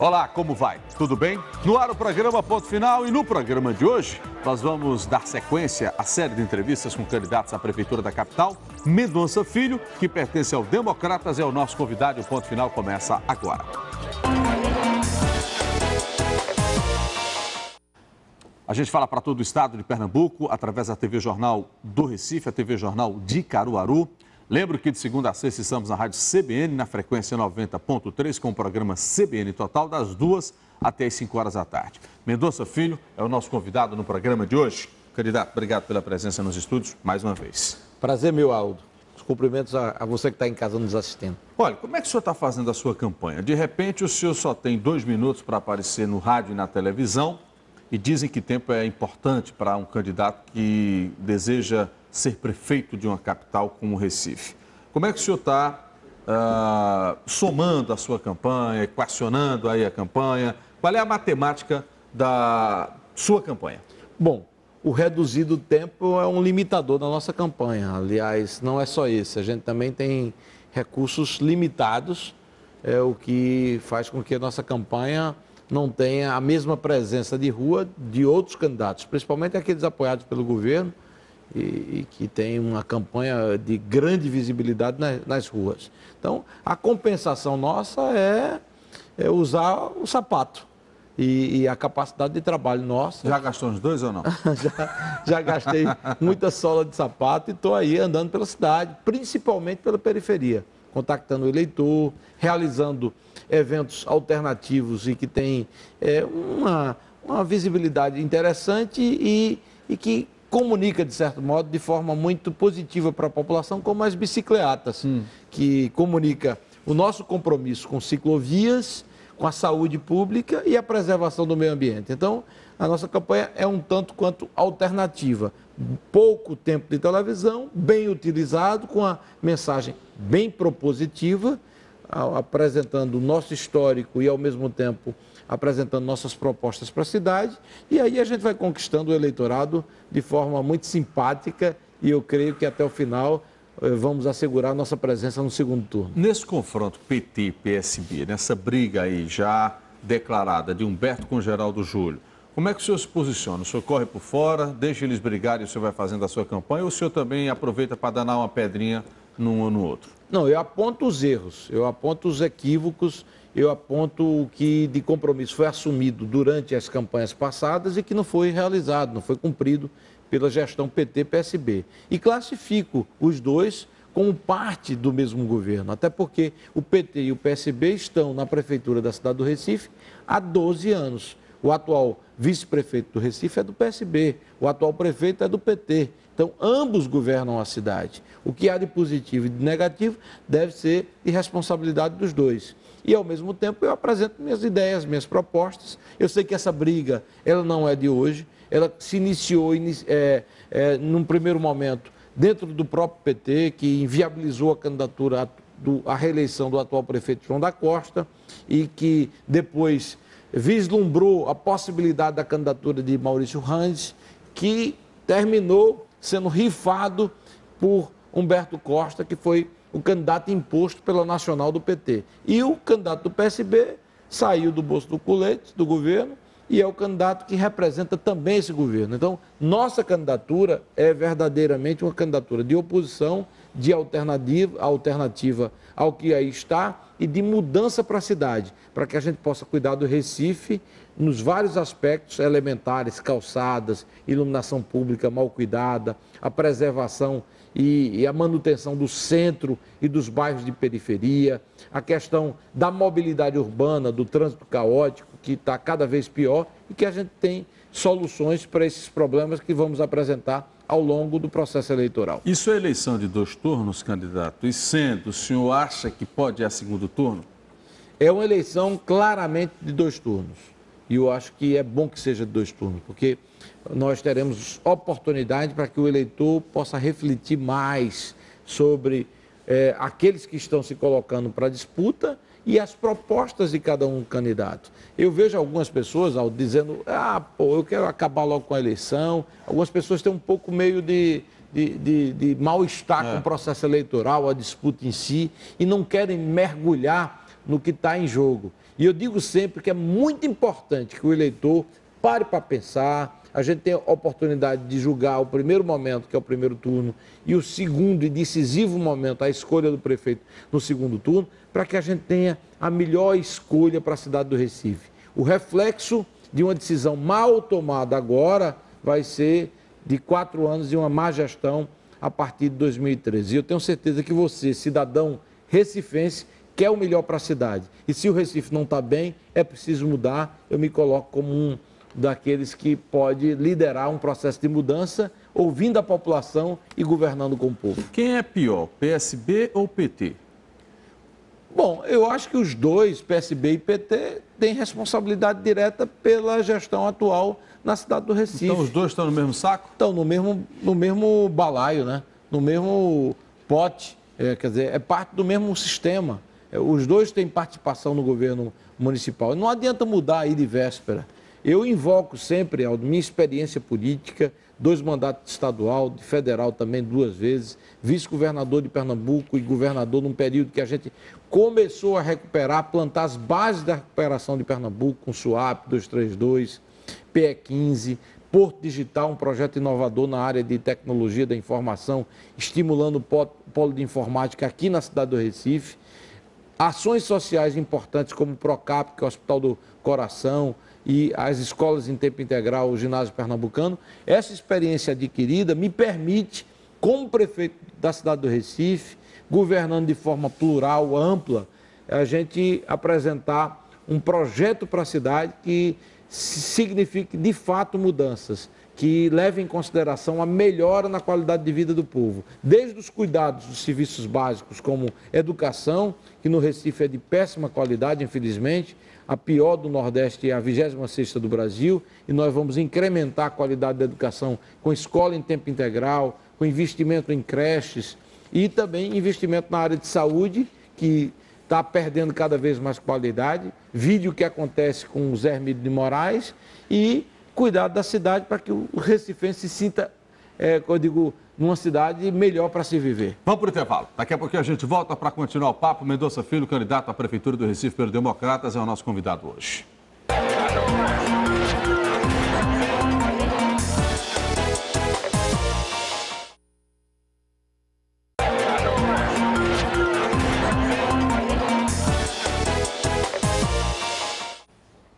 Olá, como vai? Tudo bem? No ar o programa Ponto Final e no programa de hoje nós vamos dar sequência à série de entrevistas com candidatos à Prefeitura da capital. Mendonça Filho, que pertence ao Democratas, é o nosso convidado e o Ponto Final começa agora. A gente fala para todo o estado de Pernambuco, através da TV Jornal do Recife, a TV Jornal de Caruaru. Lembro que de segunda a sexta estamos na rádio CBN, na frequência 90.3, com o programa CBN Total, das 2 até as 5 horas da tarde. Mendonça Filho é o nosso convidado no programa de hoje. Candidato, obrigado pela presença nos estúdios, mais uma vez. Prazer meu, Aldo. Os cumprimentos a você que está em casa nos assistindo. Olha, como é que o senhor está fazendo a sua campanha? De repente, o senhor só tem 2 minutos para aparecer no rádio e na televisão, e dizem que tempo é importante para um candidato que deseja ser prefeito de uma capital como Recife. Como é que o senhor está somando a sua campanha, equacionando aí a campanha? Qual é a matemática da sua campanha? Bom, o reduzido tempo é um limitador da nossa campanha. Aliás, não é só esse. A gente também tem recursos limitados, o que faz com que a nossa campanha não tenha a mesma presença de rua de outros candidatos, principalmente aqueles apoiados pelo governo e que tem uma campanha de grande visibilidade nas ruas. Então, a compensação nossa é usar o sapato e a capacidade de trabalho nossa. Já gastou uns 2 ou não? já gastei muita sola de sapato e estou aí andando pela cidade, principalmente pela periferia, contactando o eleitor, realizando eventos alternativos e que tem uma visibilidade interessante e que comunica, de certo modo, de forma muito positiva para a população, como as bicicletas, que comunica o nosso compromisso com ciclovias, com a saúde pública e a preservação do meio ambiente. Então, a nossa campanha é um tanto quanto alternativa. Pouco tempo de televisão, bem utilizado, com a mensagem bem propositiva, apresentando o nosso histórico e, ao mesmo tempo, apresentando nossas propostas para a cidade. E aí a gente vai conquistando o eleitorado de forma muito simpática e eu creio que até o final vamos assegurar nossa presença no segundo turno. Nesse confronto PT e PSB, nessa briga aí já declarada de Humberto com Geraldo Júlio, como é que o senhor se posiciona? O senhor corre por fora, deixa eles brigarem e o senhor vai fazendo a sua campanha ou o senhor também aproveita para danar uma pedrinha num ou no outro? Não, eu aponto os erros, eu aponto os equívocos, eu aponto o que de compromisso foi assumido durante as campanhas passadas e que não foi realizado, não foi cumprido pela gestão PT-PSB. E classifico os dois como parte do mesmo governo, até porque o PT e o PSB estão na prefeitura da cidade do Recife há 12 anos. O atual vice-prefeito do Recife é do PSB, o atual prefeito é do PT. Então, ambos governam a cidade. O que há de positivo e de negativo deve ser de responsabilidade dos dois. E, ao mesmo tempo, eu apresento minhas ideias, minhas propostas. Eu sei que essa briga, ela não é de hoje. Ela se iniciou, num primeiro momento, dentro do próprio PT, que inviabilizou a candidatura à reeleição do atual prefeito João da Costa e que depois vislumbrou a possibilidade da candidatura de Maurício Randes, que terminou sendo rifado por Humberto Costa, que foi o candidato imposto pela Nacional do PT. E o candidato do PSB saiu do bolso do colete, do governo, e é o candidato que representa também esse governo. Então, nossa candidatura é verdadeiramente uma candidatura de oposição, de alternativa ao que aí está e de mudança para a cidade, para que a gente possa cuidar do Recife nos vários aspectos elementares, calçadas, iluminação pública mal cuidada, a preservação e a manutenção do centro e dos bairros de periferia, a questão da mobilidade urbana, do trânsito caótico, que está cada vez pior e que a gente tem soluções para esses problemas que vamos apresentar ao longo do processo eleitoral. Isso é eleição de 2 turnos, candidato? E sendo, o senhor acha que pode ir a segundo turno? É uma eleição claramente de 2 turnos. E eu acho que é bom que seja de 2 turnos, porque nós teremos oportunidade para que o eleitor possa refletir mais sobre aqueles que estão se colocando para a disputa e as propostas de cada um candidato. Eu vejo algumas pessoas dizendo, eu quero acabar logo com a eleição. Algumas pessoas têm um pouco meio de mal-estar com o processo eleitoral, a disputa em si, e não querem mergulhar no que está em jogo. E eu digo sempre que é muito importante que o eleitor pare para pensar. A gente tem a oportunidade de julgar o primeiro momento, que é o primeiro turno, e o segundo e decisivo momento, a escolha do prefeito no segundo turno, para que a gente tenha a melhor escolha para a cidade do Recife. O reflexo de uma decisão mal tomada agora vai ser de 4 anos de uma má gestão a partir de 2013. E eu tenho certeza que você, cidadão recifense, quer o melhor para a cidade. E se o Recife não está bem, é preciso mudar. Eu me coloco como um daqueles que pode liderar um processo de mudança, ouvindo a população e governando com o povo. Quem é pior, PSB ou PT? Bom, eu acho que os dois, PSB e PT, têm responsabilidade direta pela gestão atual na cidade do Recife. Então os dois estão no mesmo saco? Estão no mesmo balaio, né? No mesmo pote, quer dizer, é parte do mesmo sistema. Os dois têm participação no governo municipal. Não adianta mudar aí de véspera. Eu invoco sempre, Aldo, minha experiência política, 2 mandatos estadual, de federal também 2 vezes, vice-governador de Pernambuco e governador num período que a gente começou a recuperar, plantar as bases da recuperação de Pernambuco com SUAP 232, PE15, Porto Digital, um projeto inovador na área de tecnologia da informação, estimulando o polo de informática aqui na cidade do Recife. Ações sociais importantes como o PROCAP, que é o Hospital do Coração, e as escolas em tempo integral, o ginásio pernambucano. Essa experiência adquirida me permite, como prefeito da cidade do Recife, governando de forma plural, ampla, a gente apresentar um projeto para a cidade que signifique de fato mudanças, que leve em consideração a melhora na qualidade de vida do povo, desde os cuidados dos serviços básicos, como educação, que no Recife é de péssima qualidade, infelizmente, a pior do Nordeste é a 26ª do Brasil, e nós vamos incrementar a qualidade da educação com escola em tempo integral, com investimento em creches e também investimento na área de saúde, que está perdendo cada vez mais qualidade, vide o que acontece com o Zé Hermílio de Moraes, e cuidado da cidade para que o recifense se sinta, eu digo, numa cidade melhor para se viver. Vamos para o intervalo. Daqui a pouquinho a gente volta para continuar o papo. Mendonça Filho, candidato à Prefeitura do Recife pelo Democratas, é o nosso convidado hoje.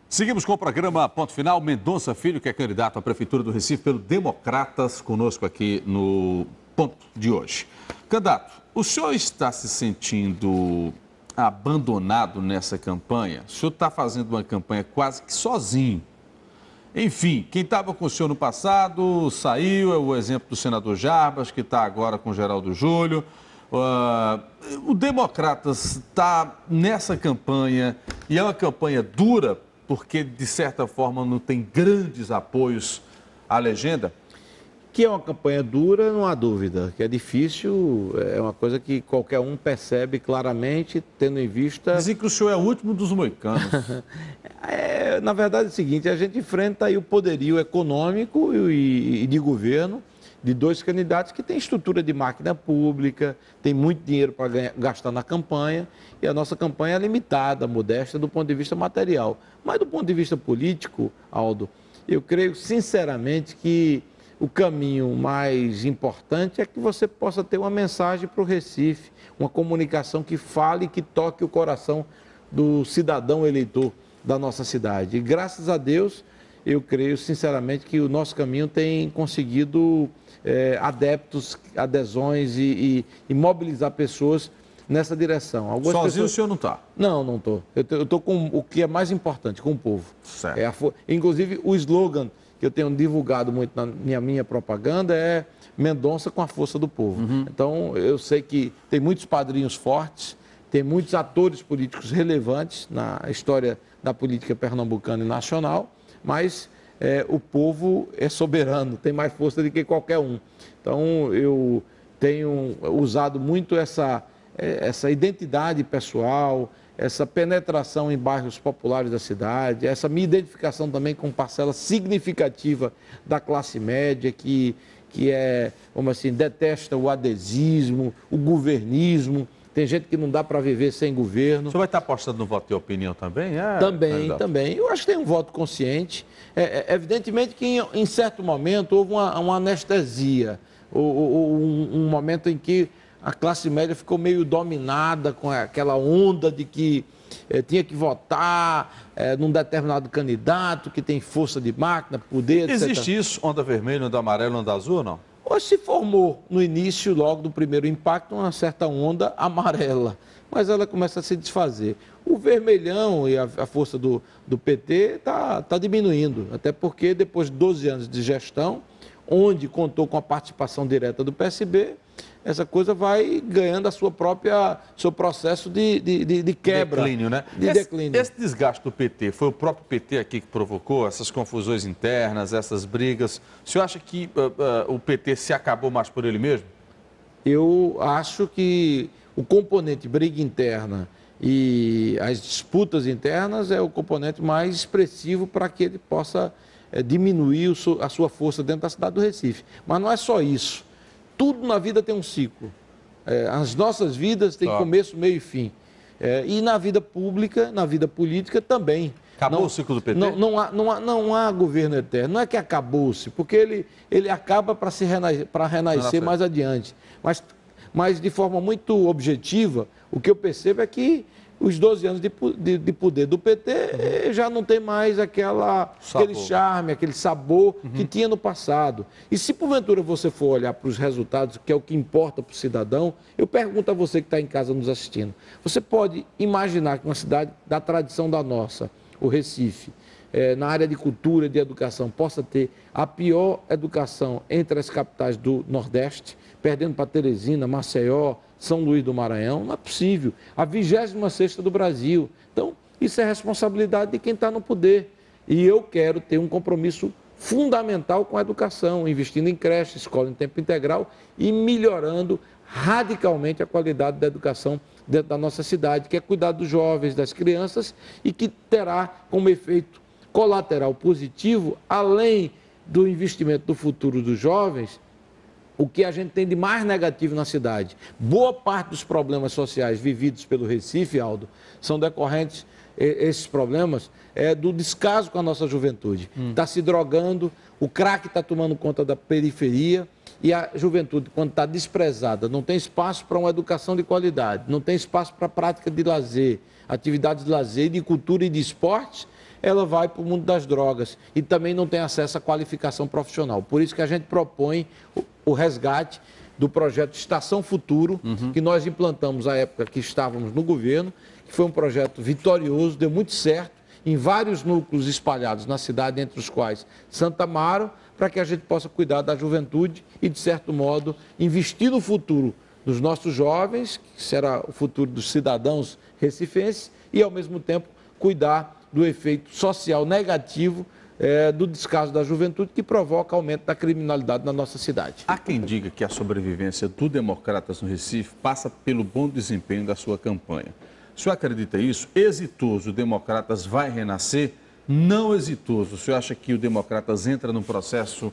Seguimos com o programa Ponto Final. Mendonça Filho, que é candidato à Prefeitura do Recife pelo Democratas, conosco aqui no ponto de hoje. Candidato, o senhor está se sentindo abandonado nessa campanha? O senhor está fazendo uma campanha quase que sozinho. Enfim, quem estava com o senhor no passado saiu, é o exemplo do senador Jarbas, que está agora com o Geraldo Júlio. O Democratas está nessa campanha e é uma campanha dura, porque, de certa forma, não tem grandes apoios à legenda? Que é uma campanha dura, não há dúvida. Que é difícil, é uma coisa que qualquer um percebe claramente, tendo em vista... Dizem que o senhor é o último dos moicanos. Na verdade é o seguinte, a gente enfrenta aí o poderio econômico e de governo de 2 candidatos que têm estrutura de máquina pública, tem muito dinheiro para gastar na campanha, e a nossa campanha é limitada, modesta do ponto de vista material. Mas do ponto de vista político, Aldo, eu creio sinceramente que o caminho mais importante é que você possa ter uma mensagem para o Recife, uma comunicação que fale e que toque o coração do cidadão eleitor da nossa cidade. E graças a Deus, eu creio sinceramente que o nosso caminho tem conseguido adeptos, adesões e mobilizar pessoas nessa direção. Sozinho pessoas... o senhor não está? Não, não estou. Eu estou com o que é mais importante, com o povo. Certo. Inclusive, o slogan que eu tenho divulgado muito na minha propaganda é Mendonça com a força do povo. Então, eu sei que tem muitos padrinhos fortes, tem muitos atores políticos relevantes na história da política pernambucana e nacional, mas o povo é soberano, tem mais força do que qualquer um. Então, eu tenho usado muito essa identidade pessoal, essa penetração em bairros populares da cidade, essa minha identificação também com parcela significativa da classe média, que vamos assim, detesta o adesismo, o governismo, tem gente que não dá para viver sem governo. O senhor vai estar apostando no voto de opinião também? Também. Eu acho que tem um voto consciente. Evidentemente que em certo momento houve uma anestesia, um momento em que a classe média ficou meio dominada com aquela onda de que tinha que votar num determinado candidato que tem força de máquina, poder, etc. Existe isso? Onda vermelha, onda amarela, onda azul ou não? Hoje se formou no início, logo do primeiro impacto, uma certa onda amarela, mas ela começa a se desfazer. O vermelhão e a força do PT está diminuindo, até porque depois de 12 anos de gestão, onde contou com a participação direta do PSB, essa coisa vai ganhando seu processo de quebra. Declínio, né? Declínio. Esse desgaste do PT, foi o próprio PT aqui que provocou essas confusões internas, essas brigas? O senhor acha que o PT se acabou mais por ele mesmo? Eu acho que o componente briga interna e as disputas internas é o componente mais expressivo para que ele possa diminuir a sua força dentro da cidade do Recife. Mas não é só isso. Tudo na vida tem um ciclo. As nossas vidas têm começo, meio e fim. E na vida pública, na vida política também. Acabou o ciclo do PT? Não há governo eterno. Não é que acabou-se, porque ele acaba para renascer mais adiante. Mas de forma muito objetiva, o que eu percebo é que os 12 anos de poder do PT já não tem mais aquele charme, aquele sabor que tinha no passado. E se porventura você for olhar para os resultados, que é o que importa para o cidadão, eu pergunto a você que está em casa nos assistindo, você pode imaginar que uma cidade da tradição da nossa, o Recife, na área de cultura e de educação, possa ter a pior educação entre as capitais do Nordeste, perdendo para Teresina, Maceió, São Luís do Maranhão? Não é possível. A 26ª do Brasil. Então, isso é responsabilidade de quem está no poder. E eu quero ter um compromisso fundamental com a educação, investindo em creche, escola em tempo integral e melhorando radicalmente a qualidade da educação dentro da nossa cidade, que é cuidar dos jovens, das crianças e que terá como efeito colateral positivo, além do investimento do futuro dos jovens, o que a gente tem de mais negativo na cidade. Boa parte dos problemas sociais vividos pelo Recife, Aldo, são decorrentes, esses problemas, do descaso com a nossa juventude. Está se drogando, o crack está tomando conta da periferia e a juventude, quando está desprezada, não tem espaço para uma educação de qualidade, não tem espaço para prática de lazer, atividades de lazer, de cultura e de esportes, ela vai para o mundo das drogas e também não tem acesso à qualificação profissional. Por isso que a gente propõe o resgate do projeto Estação Futuro, que nós implantamos à época que estávamos no governo, que foi um projeto vitorioso, deu muito certo, em vários núcleos espalhados na cidade, entre os quais Santa Amaro, para que a gente possa cuidar da juventude e, de certo modo, investir no futuro dos nossos jovens, que será o futuro dos cidadãos recifenses, e, ao mesmo tempo, cuidar do efeito social negativo do descaso da juventude que provoca aumento da criminalidade na nossa cidade. Há quem diga que a sobrevivência do Democratas no Recife passa pelo bom desempenho da sua campanha. O senhor acredita isso? Exitoso, o Democratas vai renascer? Não exitoso, o senhor acha que o Democratas entra num processo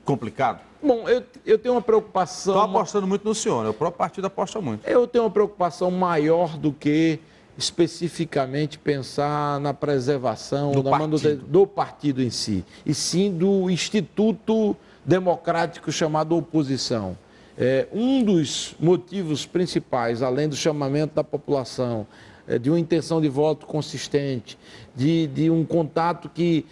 complicado? Bom, eu tenho uma preocupação... Estou apostando muito no senhor, né? O próprio partido aposta muito. Eu tenho uma preocupação maior do que especificamente pensar na preservação do partido em si, e sim do instituto democrático chamado oposição. Um dos motivos principais, além do chamamento da população, de uma intenção de voto consistente, de um contato que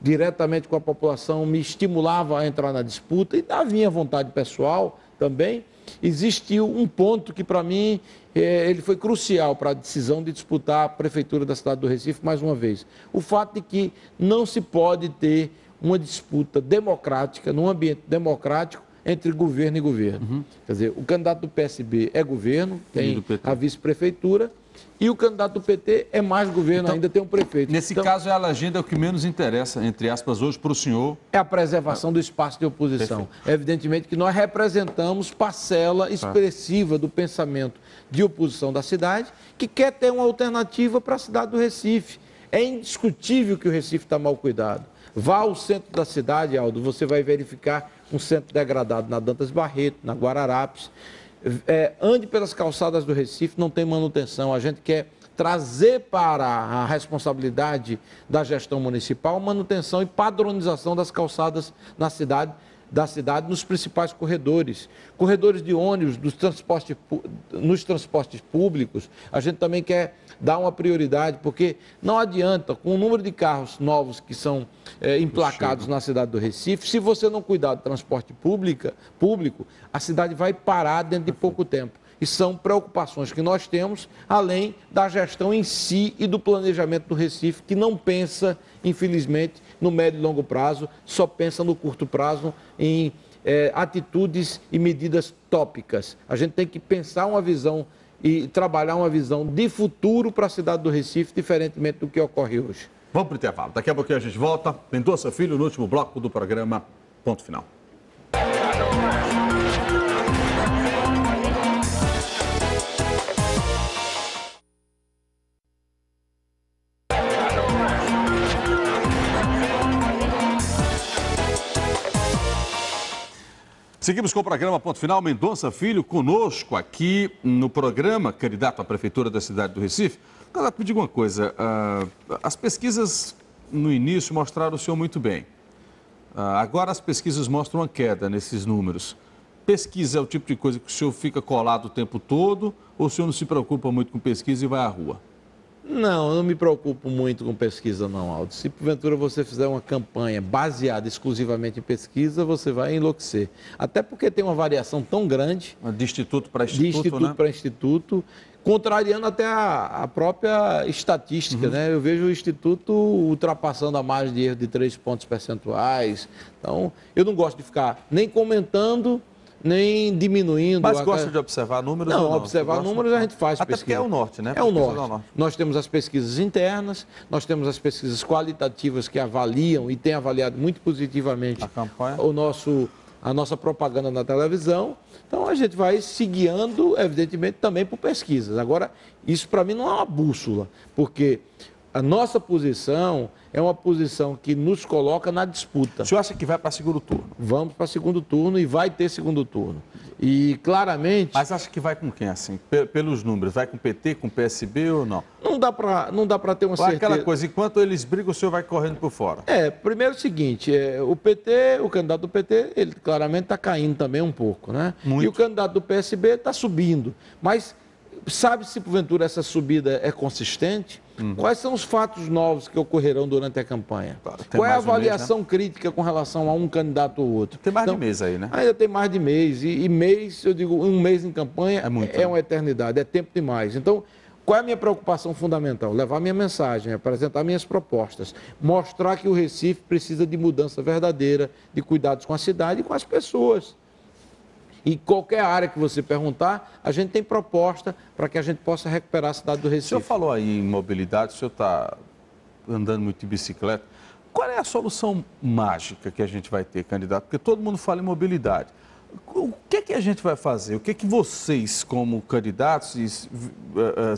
diretamente com a população me estimulava a entrar na disputa, e da minha vontade pessoal também, existiu um ponto que, para mim, ele foi crucial para a decisão de disputar a prefeitura da cidade do Recife mais uma vez. O fato de que não se pode ter uma disputa democrática, num ambiente democrático, entre governo e governo. Quer dizer, o candidato do PSB é governo, tem a vice-prefeitura, e o candidato do PT é mais governo, então, ainda tem um prefeito. Nesse caso, a legenda é o que menos interessa, entre aspas, hoje para o senhor. É a preservação do espaço de oposição. Evidentemente que nós representamos parcela expressiva do pensamento de oposição da cidade, que quer ter uma alternativa para a cidade do Recife. É indiscutível que o Recife está mal cuidado. Vá ao centro da cidade, Aldo, você vai verificar um centro degradado na Dantas Barreto, na Guararapes. ande pelas calçadas do Recife, não tem manutenção. A gente quer trazer para a responsabilidade da gestão municipal manutenção e padronização das calçadas da cidade nos principais corredores. Corredores de ônibus, nos transportes públicos, a gente também quer dar uma prioridade, porque não adianta, com o número de carros novos que são emplacados na cidade do Recife, se você não cuidar do transporte público, a cidade vai parar dentro de pouco tempo. E são preocupações que nós temos, além da gestão em si e do planejamento do Recife, que não pensa, infelizmente, no médio e longo prazo, só pensa no curto prazo em atitudes e medidas tópicas. A gente tem que pensar uma visão e trabalhar uma visão de futuro para a cidade do Recife, diferentemente do que ocorre hoje. Vamos para o intervalo. Daqui a pouquinho a gente volta. Mendonça Filho, no último bloco do programa Ponto Final. Seguimos com o programa Ponto Final. Mendonça Filho conosco aqui no programa, candidato à Prefeitura da cidade do Recife. Candidato, me diga uma coisa, as pesquisas no início mostraram o senhor muito bem. Agora as pesquisas mostram uma queda nesses números. Pesquisa é o tipo de coisa que o senhor fica colado o tempo todo ou o senhor não se preocupa muito com pesquisa e vai à rua? Não, eu não me preocupo muito com pesquisa não, Aldo. Se porventura você fizer uma campanha baseada exclusivamente em pesquisa, você vai enlouquecer. Até porque tem uma variação tão grande. De instituto para instituto, de instituto, né? Para instituto, contrariando até a própria estatística, né? Eu vejo o instituto ultrapassando a margem de erro de 3 pontos percentuais. Então, eu não gosto de ficar nem comentando, nem diminuindo. Mas gosta de observar números? Não, ou não? Observar números a gente faz até pesquisa. Porque é o norte, né? É o norte. Nós temos as pesquisas internas, nós temos as pesquisas qualitativas que avaliam e têm avaliado muito positivamente a campanha, a nossa propaganda na televisão. Então a gente vai se guiando, evidentemente, também por pesquisas. Agora, isso para mim não é uma bússola, porque a nossa posição é uma posição que nos coloca na disputa. O senhor acha que vai para segundo turno? Vamos para segundo turno e vai ter segundo turno. E claramente... Mas acha que vai com quem, assim? Pelos números, vai com o PT, com o PSB ou não? Não dá para ter uma certeza. Aquela coisa, enquanto eles brigam, o senhor vai correndo por fora. Primeiro é o seguinte, o PT, o candidato do PT, ele claramente está caindo também um pouco, né? Muito. E o candidato do PSB está subindo. Mas sabe se porventura essa subida é consistente? Quais são os fatos novos que ocorrerão durante a campanha? Qual é a avaliação crítica com relação a um candidato ou outro? Tem mais de mês aí, né? Ainda tem mais de mês. E mês, eu digo, um mês em campanha é uma eternidade, é tempo demais. Então, qual é a minha preocupação fundamental? Levar minha mensagem, apresentar minhas propostas, mostrar que o Recife precisa de mudança verdadeira, de cuidados com a cidade e com as pessoas. E qualquer área que você perguntar, a gente tem proposta para que a gente possa recuperar a cidade do Recife. O senhor falou aí em mobilidade, o senhor está andando muito de bicicleta. Qual é a solução mágica que a gente vai ter, candidato? Porque todo mundo fala em mobilidade. O que a gente vai fazer? O que vocês, como candidatos,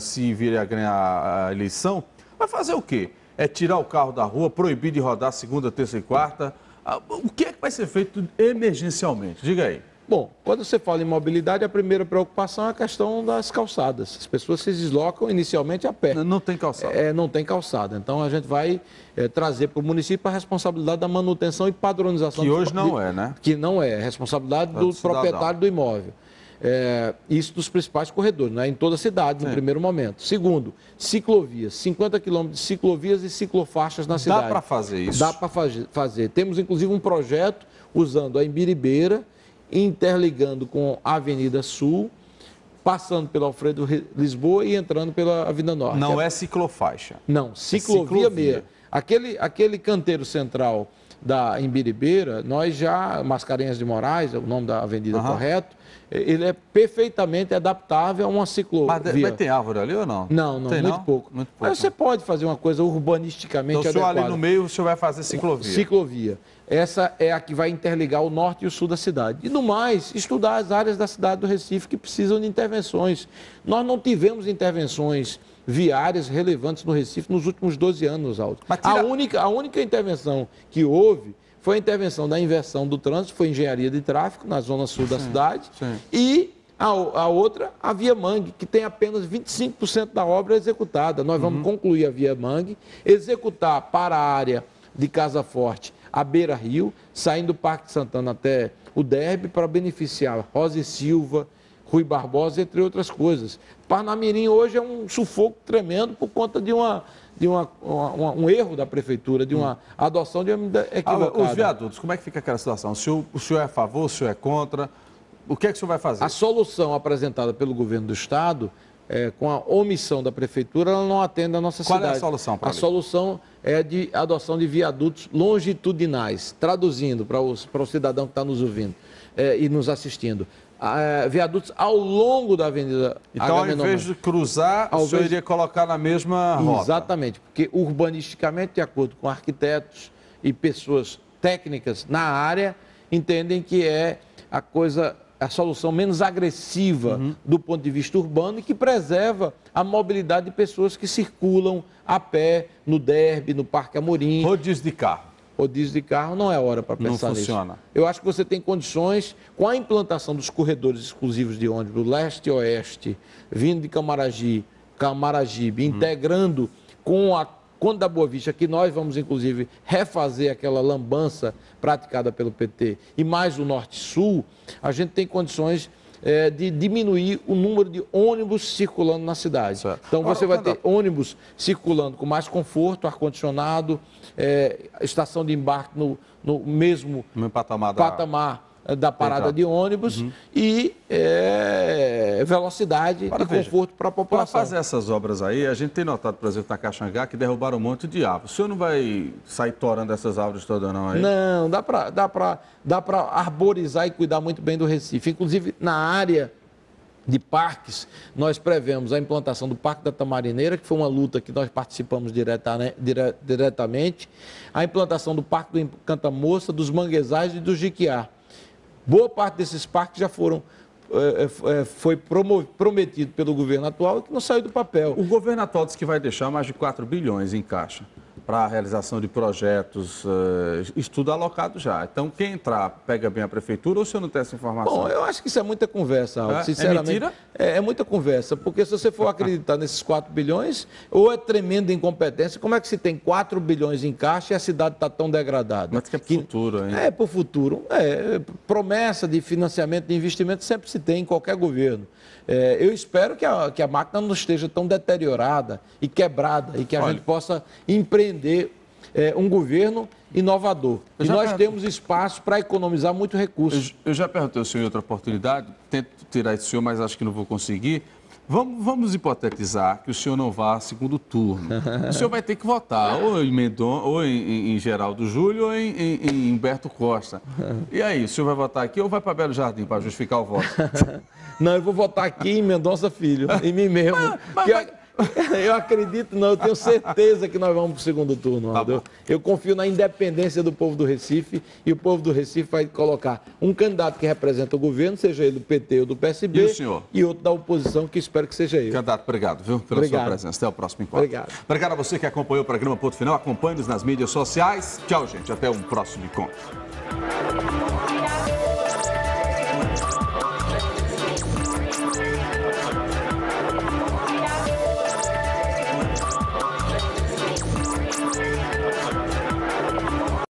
se virem a ganhar a eleição, vai fazer o quê? É tirar o carro da rua, proibir de rodar segunda, terça e quarta? O que é que vai ser feito emergencialmente? Diga aí. Bom, quando você fala em mobilidade, a primeira preocupação é a questão das calçadas. As pessoas se deslocam inicialmente a pé. Não tem calçada. Não tem calçada. Então, a gente vai trazer para o município a responsabilidade da manutenção e padronização. Que hoje não é, né? Que não é. Responsabilidade do proprietário do imóvel. Isso dos principais corredores, né? Em toda a cidade, no primeiro momento. Segundo, ciclovias. 50 quilômetros de ciclovias e ciclofaixas na cidade. Dá para fazer isso? Dá para fazer. Temos, inclusive, um projeto usando a Imbiribeira, interligando com a Avenida Sul, passando pela Alfredo Lisboa e entrando pela Avenida Norte. Não é ciclofaixa? Não, ciclovia meia. Aquele canteiro central da Imbiribeira, nós já, Mascarenhas de Moraes, é o nome da avenida correto, ele é perfeitamente adaptável a uma ciclovia. Mas tem árvore ali ou não? Não, muito pouco. Mas você pode fazer uma coisa urbanisticamente adequada. Então, ali no meio, o senhor vai fazer ciclovia? Ciclovia. Essa é a que vai interligar o norte e o sul da cidade. E, no mais, estudar as áreas da cidade do Recife que precisam de intervenções. Nós não tivemos intervenções viárias relevantes no Recife nos últimos 12 anos, Aldo. A única intervenção que houve foi a intervenção da inversão do trânsito, foi engenharia de tráfego na zona sul da cidade, e A outra, a Via Mangue, que tem apenas 25% da obra executada. Nós vamos concluir a Via Mangue, executar para a área de Casa Forte a Beira Rio, saindo do Parque Santana até o Derby, para beneficiar Rosa e Silva, Rui Barbosa, entre outras coisas. Parnamirim hoje é um sufoco tremendo por conta de um erro da prefeitura, de uma adoção de uma medida equivocada. Os viadutos, como é que fica aquela situação? O senhor é a favor, o senhor é contra? O que é que o senhor vai fazer? A solução apresentada pelo governo do Estado, com a omissão da prefeitura, ela não atende a nossa cidade. Qual é a solução para A solução é de adoção de viadutos longitudinais, traduzindo para o cidadão que está nos ouvindo e nos assistindo. Viadutos ao longo da Avenida Então, ao invés de cruzar, o senhor iria colocar na mesma rota? Exatamente, porque urbanisticamente, de acordo com arquitetos e pessoas técnicas na área, entendem que é a solução menos agressiva do ponto de vista urbano e que preserva a mobilidade de pessoas que circulam a pé no Derby, no Parque Amorim. Rodízio de carro. Rodízio de carro não é hora para pensar nisso. Não funciona. Eu acho que você tem condições, com a implantação dos corredores exclusivos de ônibus leste e oeste, vindo de Camaragibe, integrando com a Conde da Boa Vista, que nós vamos, inclusive, refazer aquela lambança praticada pelo PT, e mais o Norte-Sul, a gente tem condições de diminuir o número de ônibus circulando na cidade. Certo. Então, você vai ter ônibus circulando com mais conforto, ar-condicionado, estação de embarque no mesmo patamar da parada de ônibus e velocidade e conforto para a população. Para fazer essas obras aí, a gente tem notado, por exemplo, na Caxangá, que derrubaram um monte de árvores. O senhor não vai sair torando essas árvores todas, não, aí? Não, dá para arborizar e cuidar muito bem do Recife. Inclusive, na área de parques, nós prevemos a implantação do Parque da Tamarineira, que foi uma luta que nós participamos diretamente, a implantação do Parque do Encantamoça, dos Manguezais e do Jiquiá. Boa parte desses parques já foi prometido pelo governo atual e que não saiu do papel. O governo atual diz que vai deixar mais de 4 bilhões em caixa para a realização de projetos, estudo alocado já. Então, quem entrar, pega bem a prefeitura, ou o senhor não tem essa informação? Bom, eu acho que isso é muita conversa, Aldo. Sinceramente. É mentira? É muita conversa, porque se você for acreditar nesses 4 bilhões, ou é tremenda incompetência, como é que se tem 4 bilhões em caixa e a cidade está tão degradada? Mas que é para o futuro, hein? É para o futuro. Promessa de financiamento de investimento sempre se tem em qualquer governo. Eu espero que a máquina não esteja tão deteriorada e quebrada e que a gente possa empreender um governo inovador. E nós temos espaço para economizar muito recurso. Eu já perguntei ao senhor em outra oportunidade, tento tirar isso do senhor, mas acho que não vou conseguir. Vamos hipotetizar que o senhor não vá a segundo turno. O senhor vai ter que votar ou em Mendonça, ou em Geraldo Júlio, ou em Humberto Costa. E aí, o senhor vai votar aqui ou vai para Belo Jardim para justificar o voto? Não, eu vou votar aqui em Mendonça Filho, em mim mesmo. Eu acredito, não, eu tenho certeza que nós vamos para o segundo turno, Aldo. Eu confio na independência do povo do Recife e o povo do Recife vai colocar um candidato que representa o governo, seja ele do PT ou do PSB, e o senhor? E outro da oposição, que espero que seja eu. Candidato, obrigado, viu, pela sua presença. Até o próximo encontro. Obrigado. Obrigado a você que acompanhou o programa Ponto Final. Acompanhe-nos nas mídias sociais. Tchau, gente. Até um próximo encontro.